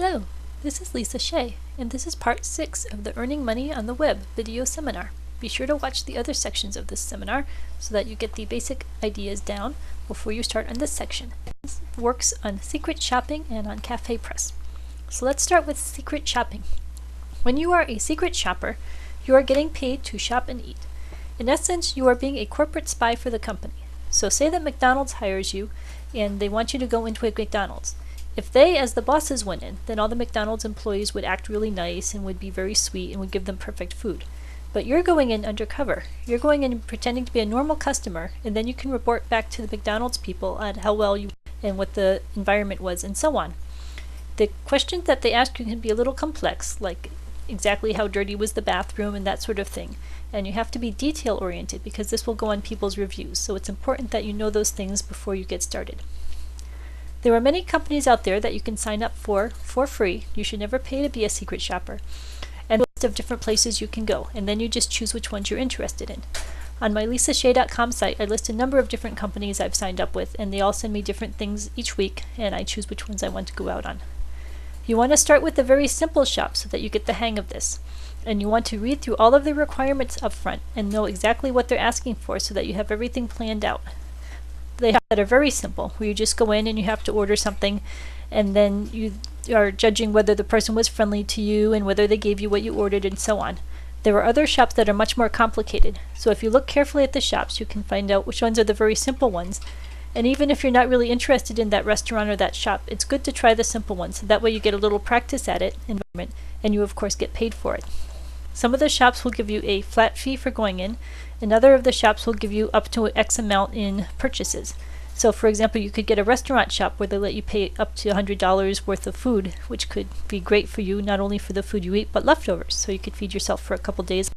Hello, this is Lisa Shea, and this is part 6 of the Earning Money on the Web video seminar. Be sure to watch the other sections of this seminar so that you get the basic ideas down before you start on this section. This works on secret shopping and on CafePress. So let's start with secret shopping. When you are a secret shopper, you are getting paid to shop and eat. In essence, you are being a corporate spy for the company. So say that McDonald's hires you and they want you to go into a McDonald's. If they, as the bosses, went in, then all the McDonald's employees would act really nice and would be very sweet and would give them perfect food. But you're going in undercover. You're going in pretending to be a normal customer, and then you can report back to the McDonald's people on how well you and what the environment was and so on. The questions that they ask you can be a little complex, like exactly how dirty was the bathroom and that sort of thing. And you have to be detail-oriented because this will go on people's reviews, so it's important that you know those things before you get started. There are many companies out there that you can sign up for free. You should never pay to be a secret shopper. And a list of different places you can go, and then you just choose which ones you're interested in. On my lisashea.com site, I list a number of different companies I've signed up with, and they all send me different things each week, and I choose which ones I want to go out on. You want to start with a very simple shop so that you get the hang of this. And you want to read through all of the requirements up front and know exactly what they're asking for so that you have everything planned out. They have that are very simple, where you just go in and you have to order something, and then you are judging whether the person was friendly to you and whether they gave you what you ordered and so on. There are other shops that are much more complicated, so if you look carefully at the shops, you can find out which ones are the very simple ones. And even if you're not really interested in that restaurant or that shop, it's good to try the simple ones, so that way you get a little practice at it, environment, and you of course get paid for it. Some of the shops will give you a flat fee for going in, and other of the shops will give you up to X amount in purchases. So for example, you could get a restaurant shop where they let you pay up to $100 worth of food, which could be great for you, not only for the food you eat, but leftovers, so you could feed yourself for a couple days.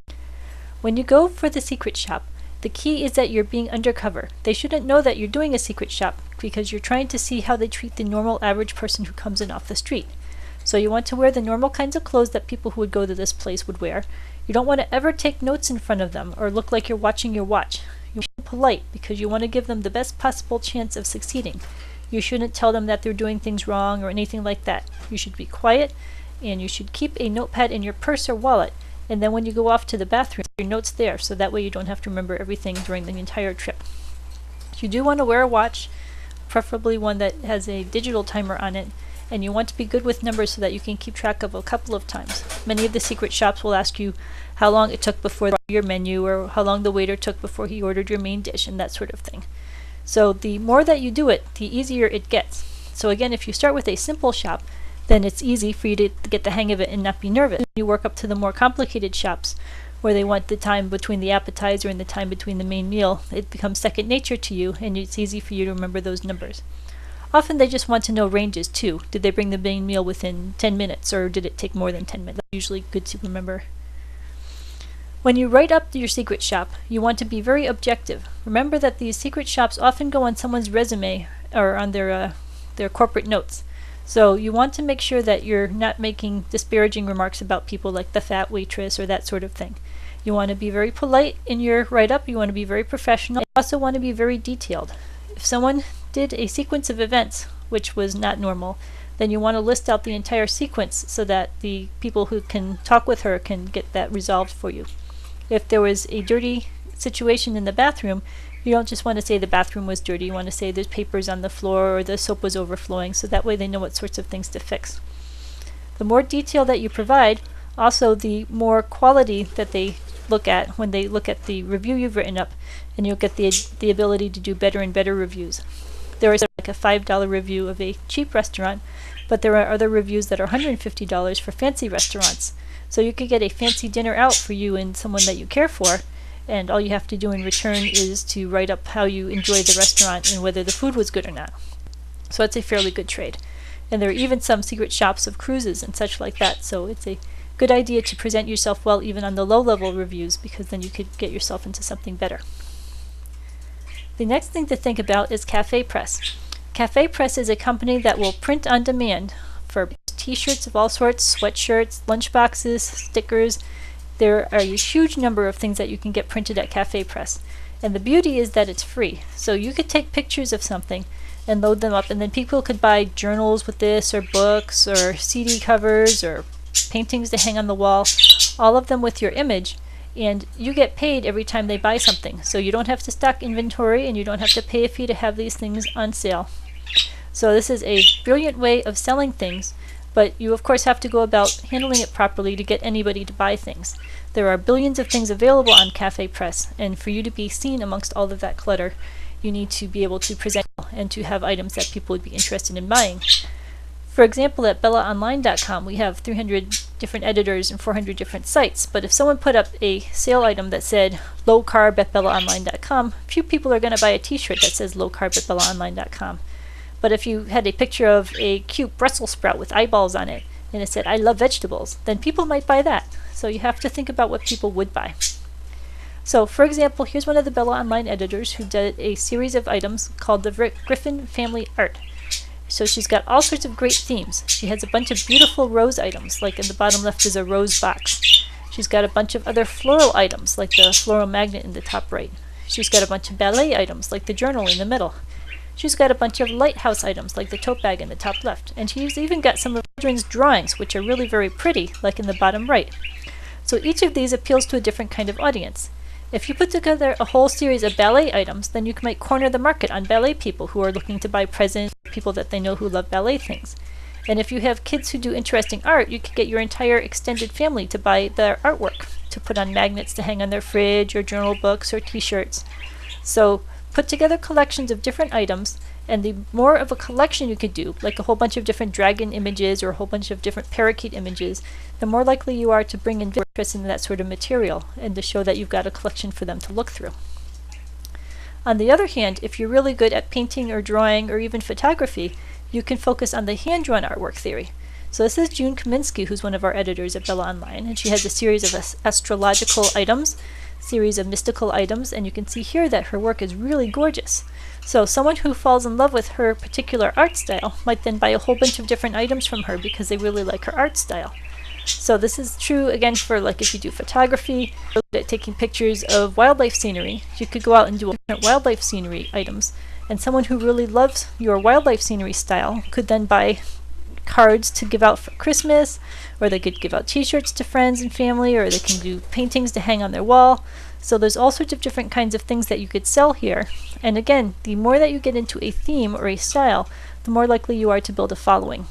When you go for the secret shop, the key is that you're being undercover. They shouldn't know that you're doing a secret shop because you're trying to see how they treat the normal average person who comes in off the street. So you want to wear the normal kinds of clothes that people who would go to this place would wear. You don't want to ever take notes in front of them or look like you're watching your watch. You want to be polite because you want to give them the best possible chance of succeeding. You shouldn't tell them that they're doing things wrong or anything like that. You should be quiet, and you should keep a notepad in your purse or wallet, and then when you go off to the bathroom, your notes there, so that way you don't have to remember everything during the entire trip. You do want to wear a watch, preferably one that has a digital timer on it, and you want to be good with numbers so that you can keep track of a couple of times. Many of the secret shops will ask you how long it took before your menu, or how long the waiter took before he ordered your main dish, and that sort of thing. So the more that you do it, the easier it gets. So again, if you start with a simple shop, then it's easy for you to get the hang of it and not be nervous. You work up to the more complicated shops where they want the time between the appetizer and the time between the main meal. It becomes second nature to you, and it's easy for you to remember those numbers. Often they just want to know ranges too. Did they bring the main meal within 10 minutes, or did it take more than 10 minutes? That's usually good to remember. When you write up your secret shop, you want to be very objective. Remember that these secret shops often go on someone's resume or on their corporate notes. So you want to make sure that you're not making disparaging remarks about people like the fat waitress or that sort of thing. You want to be very polite in your write-up. You want to be very professional. You also want to be very detailed. If someone did a sequence of events which was not normal, then you want to list out the entire sequence so that the people who can talk with her can get that resolved for you. If there was a dirty situation in the bathroom, you don't just want to say the bathroom was dirty. You want to say there's papers on the floor or the soap was overflowing, so that way they know what sorts of things to fix. The more detail that you provide, also the more quality that they look at when they look at the review you've written up, and you'll get the ability to do better and better reviews. There is like a $5 review of a cheap restaurant, but there are other reviews that are $150 for fancy restaurants. So you could get a fancy dinner out for you and someone that you care for, and all you have to do in return is to write up how you enjoyed the restaurant and whether the food was good or not. So it's a fairly good trade. And there are even some secret shops of cruises and such like that, so it's a good idea to present yourself well even on the low-level reviews, because then you could get yourself into something better. The next thing to think about is CafePress. CafePress is a company that will print on demand for t-shirts of all sorts, sweatshirts, lunchboxes, stickers. There are a huge number of things that you can get printed at CafePress. And the beauty is that it's free. So you could take pictures of something and load them up, and then people could buy journals with this, or books, or CD covers, or paintings to hang on the wall, all of them with your image, and you get paid every time they buy something. So you don't have to stock inventory, and you don't have to pay a fee to have these things on sale. So this is a brilliant way of selling things, but you of course have to go about handling it properly to get anybody to buy things. There are billions of things available on CafePress, and for you to be seen amongst all of that clutter, you need to be able to present and to have items that people would be interested in buying. For example, at bellaonline.com we have 300 different editors and 400 different sites, but if someone put up a sale item that said low carb at bellaonline.com, few people are going to buy a t-shirt that says low carb at bellaonline.com. But if you had a picture of a cute Brussels sprout with eyeballs on it and it said I love vegetables, then people might buy that. So you have to think about what people would buy. So for example, here's one of the Bella Online editors who did a series of items called the Griffin Family Art. So she's got all sorts of great themes. She has a bunch of beautiful rose items, like in the bottom left is a rose box. She's got a bunch of other floral items, like the floral magnet in the top right. She's got a bunch of ballet items, like the journal in the middle. She's got a bunch of lighthouse items, like the tote bag in the top left. And she's even got some of children's drawings, which are really very pretty, like in the bottom right. So each of these appeals to a different kind of audience. If you put together a whole series of ballet items, then you might corner the market on ballet people who are looking to buy presents, people that they know who love ballet things. And if you have kids who do interesting art, you could get your entire extended family to buy their artwork, to put on magnets to hang on their fridge, or journal books, or t-shirts. So put together collections of different items, and the more of a collection you could do, like a whole bunch of different dragon images or a whole bunch of different parakeet images, the more likely you are to bring in interest in that sort of material and to show that you've got a collection for them to look through. On the other hand, if you're really good at painting or drawing or even photography, you can focus on the hand-drawn artwork theory. So this is June Kaminsky, who's one of our editors at Bella Online, and she has a series of astrological items, series of mystical items, and you can see here that her work is really gorgeous. So someone who falls in love with her particular art style might then buy a whole bunch of different items from her because they really like her art style. So this is true again for like if you do photography, taking pictures of wildlife scenery. You could go out and do different wildlife scenery items, and someone who really loves your wildlife scenery style could then buy cards to give out for Christmas, or they could give out t-shirts to friends and family, or they can do paintings to hang on their wall. So there's all sorts of different kinds of things that you could sell here. And again, the more that you get into a theme or a style, the more likely you are to build a following.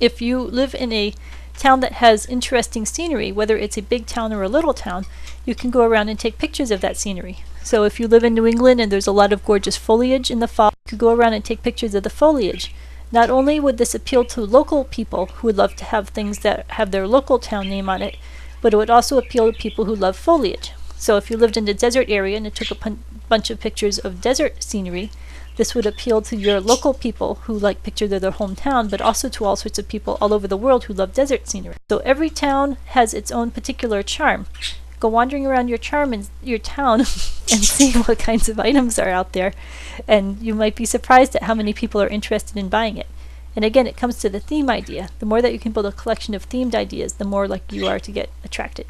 If you live in a town that has interesting scenery, whether it's a big town or a little town, you can go around and take pictures of that scenery. So if you live in New England and there's a lot of gorgeous foliage in the fall, you could go around and take pictures of the foliage. Not only would this appeal to local people who would love to have things that have their local town name on it, but it would also appeal to people who love foliage. So if you lived in the desert area and it took a bunch of pictures of desert scenery, this would appeal to your local people who like pictures of their hometown, but also to all sorts of people all over the world who love desert scenery. So every town has its own particular charm. Go wandering around your town and see what kinds of items are out there, and you might be surprised at how many people are interested in buying it. And again, it comes to the theme idea. The more that you can build a collection of themed ideas, the more likely you are to get attracted.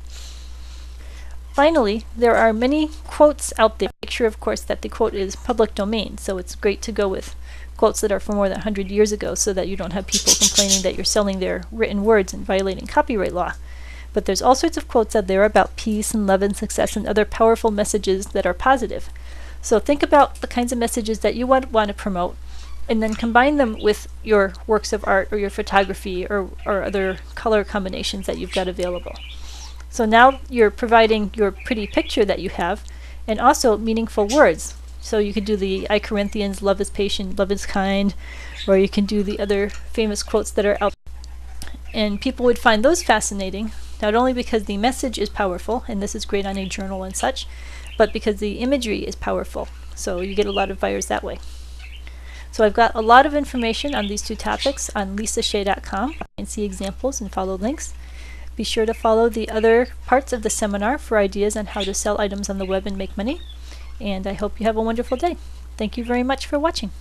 Finally, there are many quotes out there. Make sure, of course, that the quote is public domain, so it's great to go with quotes that are from more than 100 years ago so that you don't have people complaining that you're selling their written words and violating copyright law. But there's all sorts of quotes out there about peace and love and success and other powerful messages that are positive. So think about the kinds of messages that you want to promote, and then combine them with your works of art or your photography or other color combinations that you've got available. So now you're providing your pretty picture that you have, and also meaningful words. So you could do the I Corinthians, love is patient, love is kind, or you can do the other famous quotes that are out there. And people would find those fascinating, not only because the message is powerful, and this is great on a journal and such, but because the imagery is powerful. So you get a lot of buyers that way. So I've got a lot of information on these two topics on lisashea.com. You can see examples and follow links. Be sure to follow the other parts of the seminar for ideas on how to sell items on the web and make money. And I hope you have a wonderful day. Thank you very much for watching.